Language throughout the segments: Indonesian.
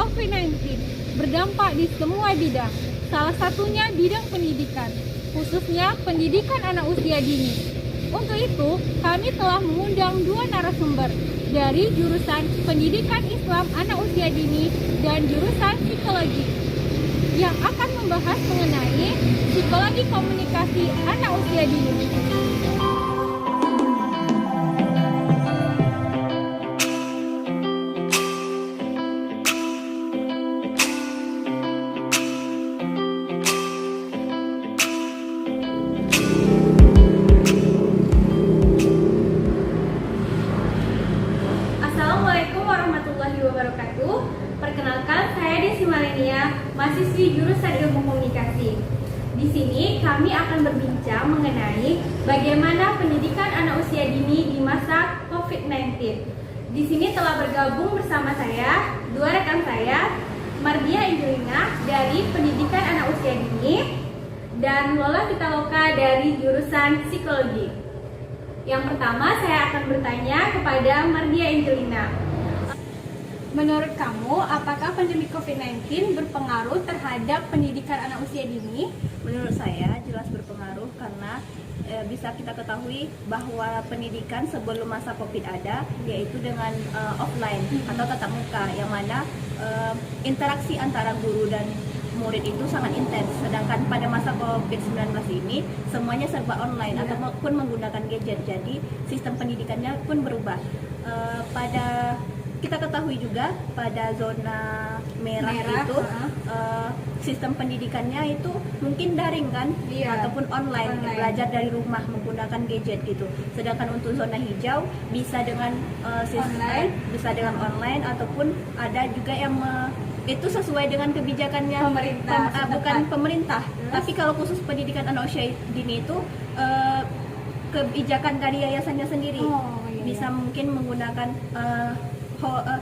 COVID-19 berdampak di semua bidang, salah satunya bidang pendidikan, khususnya pendidikan anak usia dini. Untuk itu, kami telah mengundang dua narasumber dari jurusan Pendidikan Islam Anak Usia Dini dan jurusan Psikologi yang akan membahas mengenai psikologi komunikasi anak usia dini. Assalamualaikum warahmatullahi wabarakatuh. Perkenalkan, saya Desi Malenia, mahasiswi jurusan Ilmu Komunikasi. Di sini kami akan berbincang mengenai bagaimana pendidikan anak usia dini di masa COVID-19. Di sini telah bergabung bersama saya dua rekan saya, Mardia Angelina dari Pendidikan Anak Usia Dini dan Lola Pitaloka dari jurusan Psikologi. Yang pertama, saya akan bertanya kepada Mardia Angelina. Menurut kamu, apakah pandemi COVID-19 berpengaruh terhadap pendidikan anak usia dini? Menurut saya jelas berpengaruh karena bisa kita ketahui bahwa pendidikan sebelum masa COVID ada yaitu dengan offline atau tatap muka, yang mana interaksi antara guru dan murid itu sangat intens. Sedangkan pada masa COVID-19 ini semuanya serba online ataupun menggunakan gadget. Jadi sistem pendidikannya pun berubah. Kita ketahui juga pada zona merah itu sistem pendidikannya itu mungkin daring kan, ataupun online, belajar dari rumah menggunakan gadget gitu. Sedangkan untuk zona hijau bisa dengan sistem bisa dengan online ataupun ada juga yang itu sesuai dengan kebijakannya pemerintah. Tapi kalau khusus pendidikan anak usia dini itu kebijakan dari yayasannya sendiri. Bisa mungkin menggunakan home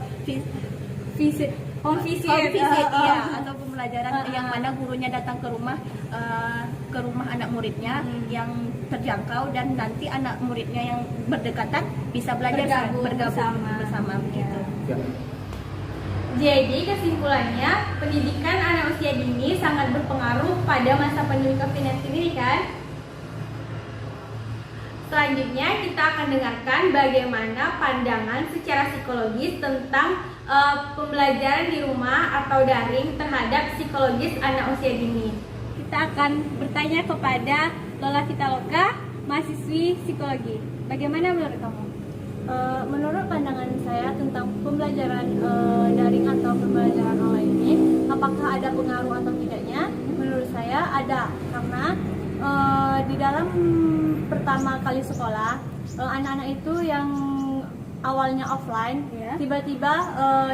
visit atau pembelajaran yang mana gurunya datang ke rumah anak muridnya yang terjangkau, dan nanti anak muridnya yang berdekatan bisa belajar bergabung bersama begitu. Jadi kesimpulannya, pendidikan anak usia dini sangat berpengaruh pada masa pandemi COVID-19 ini kan? Selanjutnya kita akan dengarkan bagaimana pandangan secara psikologis tentang pembelajaran di rumah atau daring terhadap psikologis anak usia dini. Kita akan bertanya kepada Lola Pitaloka, mahasiswi psikologi. Bagaimana menurut kamu? Menurut pandangan saya tentang pembelajaran daring atau pembelajaran online ini, apakah ada pengaruh atau tidaknya? Menurut saya ada, karena di dalam pertama kali sekolah, anak-anak itu yang awalnya offline, tiba-tiba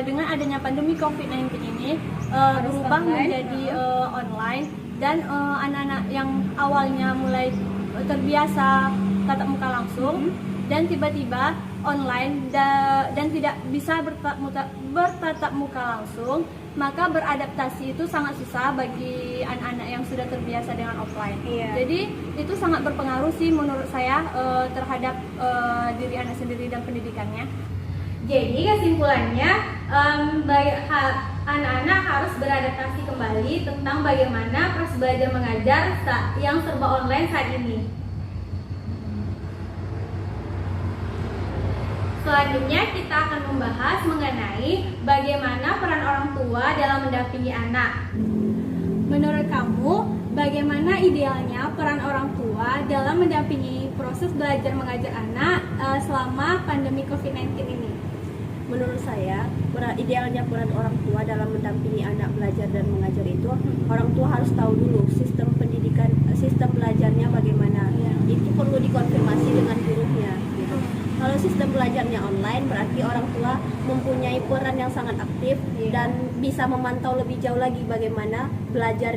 dengan adanya pandemi COVID-19 ini berubah menjadi online, dan anak-anak yang awalnya mulai terbiasa tatap muka langsung dan tiba-tiba online dan tidak bisa bertatap muka langsung, maka beradaptasi itu sangat susah bagi anak-anak yang sudah terbiasa dengan offline. Jadi itu sangat berpengaruh sih menurut saya terhadap diri anak sendiri dan pendidikannya. Jadi kesimpulannya, anak-anak harus beradaptasi kembali tentang bagaimana proses belajar mengajar yang serba online saat ini. Selanjutnya kita akan membahas mengenai bagaimana peran orang tua dalam mendampingi anak. Menurut kamu, bagaimana idealnya peran orang tua dalam mendampingi proses belajar mengajar anak selama pandemi COVID-19 ini? Menurut saya, idealnya peran orang tua dalam mendampingi anak belajar dan mengajar itu, orang tua harus tahu dulu sistem pendidikan, sistem belajarnya bagaimana. Itu perlu dikonfirmasi dengan gurunya. Gitu. Kalau sistem belajarnya online, berarti orang tua mempunyai peran yang sangat aktif dan bisa memantau lebih jauh lagi bagaimana belajar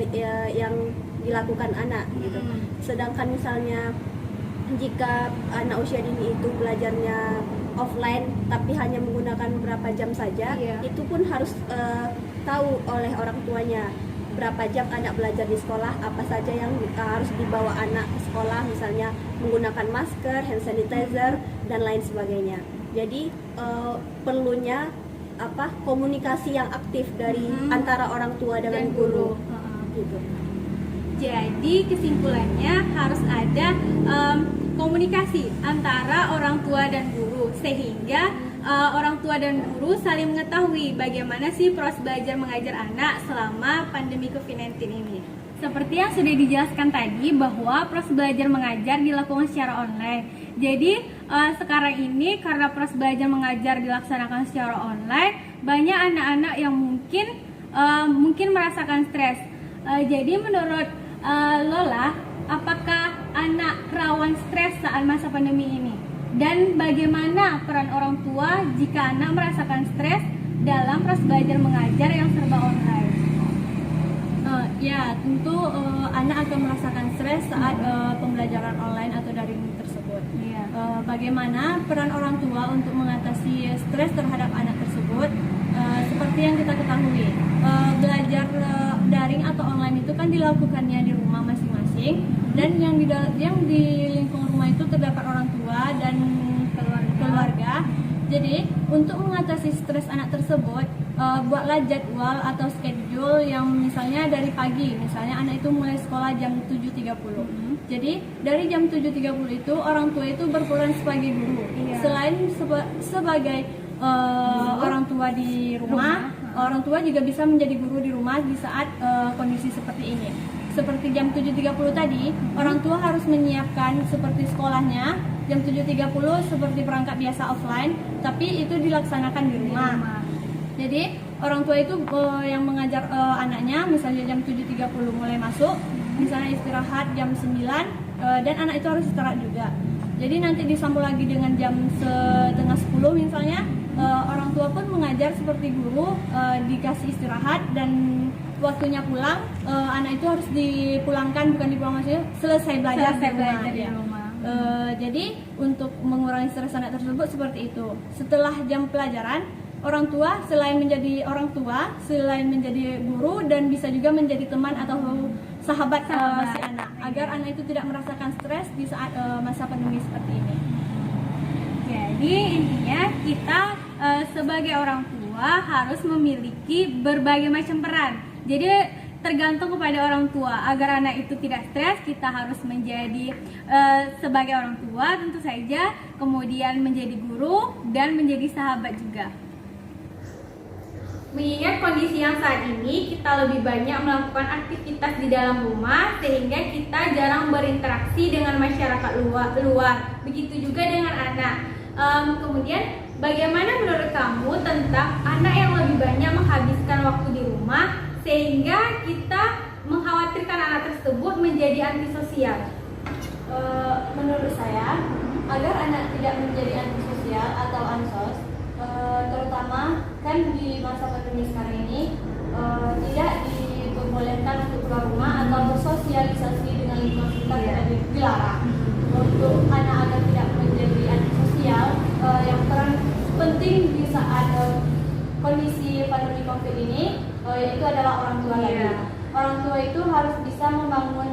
yang dilakukan anak. Gitu. Sedangkan misalnya jika anak usia dini itu belajarnya offline tapi hanya menggunakan beberapa jam saja, itu pun harus tahu oleh orang tuanya berapa jam anak belajar di sekolah, apa saja yang harus dibawa anak ke sekolah, misalnya menggunakan masker, hand sanitizer, dan lain sebagainya. Jadi perlunya komunikasi yang aktif dari antara orang tua dengan guru. Gitu. Jadi kesimpulannya harus ada komunikasi antara orang tua dan guru sehingga orang tua dan guru saling mengetahui bagaimana sih proses belajar mengajar anak selama pandemi COVID-19 ini. Seperti yang sudah dijelaskan tadi bahwa proses belajar mengajar dilakukan secara online. Jadi sekarang ini karena proses belajar mengajar dilaksanakan secara online, banyak anak-anak yang mungkin merasakan stres. Jadi menurut Lola, apakah anak rawan stres saat masa pandemi ini? Dan bagaimana peran orang tua jika anak merasakan stres dalam proses belajar mengajar yang serba online? Ya, tentu anak akan merasakan stres saat pembelajaran online atau daring tersebut. Bagaimana peran orang tua untuk mengatasi stres terhadap anak tersebut? Seperti yang kita ketahui, belajar daring atau online itu kan dilakukannya di rumah masing-masing, dan yang di lingkungan rumah itu terdapat orang tua dan keluarga. Jadi untuk mengatasi stres anak tersebut, buatlah jadwal atau schedule yang misalnya dari pagi, misalnya anak itu mulai sekolah jam 7.30. Jadi dari jam 7.30 itu orang tua itu berperan sebagai guru. Selain sebagai orang tua di rumah, orang tua juga bisa menjadi guru di rumah di saat kondisi seperti ini. Seperti jam 7.30 tadi, orang tua harus menyiapkan seperti sekolahnya. Jam 7.30 seperti perangkat biasa offline, tapi itu dilaksanakan di rumah. Jadi orang tua itu yang mengajar anaknya, misalnya jam 7.30 mulai masuk, misalnya istirahat jam 9, dan anak itu harus istirahat juga. Jadi nanti disambung lagi dengan jam setengah 10 misalnya, orang tua pun mengajar seperti guru, dikasih istirahat, dan waktunya pulang, anak itu harus dipulangkan, bukan dipulang maksudnya, selesai belajar di rumah. Jadi untuk mengurangi stres anak tersebut seperti itu. Setelah jam pelajaran, orang tua selain menjadi orang tua, selain menjadi guru, dan bisa juga menjadi teman atau sahabat si anak, agar anak itu tidak merasakan stres di saat masa pandemi seperti ini. Jadi intinya kita sebagai orang tua harus memiliki berbagai macam peran. Jadi tergantung kepada orang tua. Agar anak itu tidak stres, kita harus menjadi sebagai orang tua tentu saja, kemudian menjadi guru dan menjadi sahabat juga. Mengingat kondisi yang saat ini, kita lebih banyak melakukan aktivitas di dalam rumah sehingga kita jarang berinteraksi dengan masyarakat luar. Begitu juga dengan anak. Kemudian bagaimana menurut kamu tentang anak yang lebih banyak menghabiskan waktu di rumah sehingga kita mengkhawatirkan anak tersebut menjadi antisosial? Menurut saya, agar anak tidak menjadi antisosial atau ansos, terutama kan di masa pandemi sekarang ini, tidak diperbolehkan untuk keluar rumah atau bersosialisasi dengan lingkungan sekitar, dilarang. Untuk anak agar tidak menjadi antisosial, yang peran penting di saat kondisi pandemi COVID ini, yaitu adalah orang tua lagi. Orang tua itu harus bisa membangun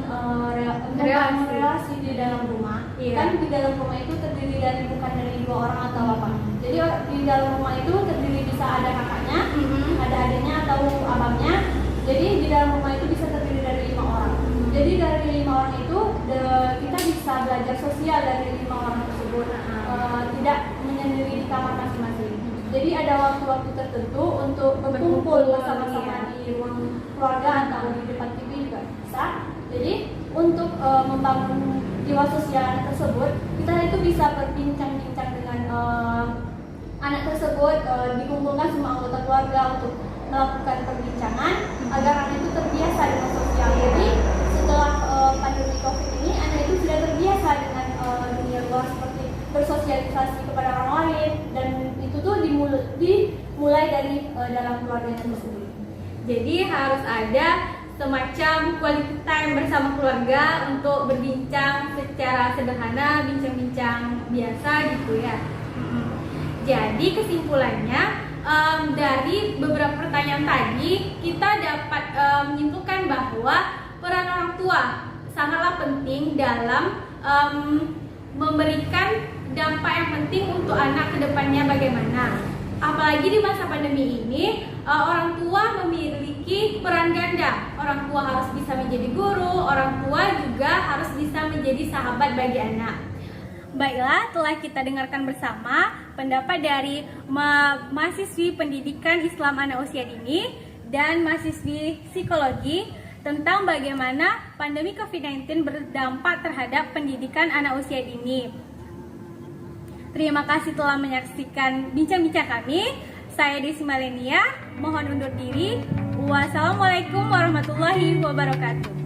relasi di dalam rumah. Kan di dalam rumah itu terdiri dari bukan dari 2 orang atau apa. Jadi di dalam rumah itu terdiri bisa ada kakaknya, ada adiknya atau abangnya. Jadi di dalam rumah itu bisa terdiri dari 5 orang. Jadi dari 5 orang itu kita bisa belajar sosial dari 5 orang tersebut, tidak menyendiri di kamar masing-masing. Jadi ada waktu-waktu tertentu untuk berkumpul bersama-sama di ruang keluarga atau di depan TV juga bisa. Jadi untuk membangun jiwa sosial anak tersebut, kita itu bisa berbincang-bincang dengan anak tersebut, dikumpulkan semua anggota keluarga untuk melakukan perbincangan agar anak itu terbiasa dengan sosial. Jadi setelah pandemi COVID ini, anak itu sudah terbiasa dengan dunia luar seperti bersosialisasi kepada orang lain, dan itu tuh dimulai dari dalam keluarga tersebut. Jadi harus ada semacam quality time bersama keluarga untuk berbincang secara sederhana, bincang-bincang biasa gitu ya. Jadi kesimpulannya, dari beberapa pertanyaan tadi kita dapat menyimpulkan bahwa peran orang tua sangatlah penting dalam memberikan dampak yang penting untuk anak kedepannya bagaimana. Apalagi di masa pandemi ini, orang tua memiliki peran ganda. Orang tua harus bisa menjadi guru, orang tua juga harus bisa menjadi sahabat bagi anak. Baiklah, telah kita dengarkan bersama pendapat dari mahasiswi pendidikan Islam anak usia dini dan mahasiswi psikologi tentang bagaimana pandemi COVID-19 berdampak terhadap pendidikan anak usia dini. Terima kasih telah menyaksikan bincang-bincang kami. Saya Desi Malenia, mohon undur diri. Wassalamualaikum warahmatullahi wabarakatuh.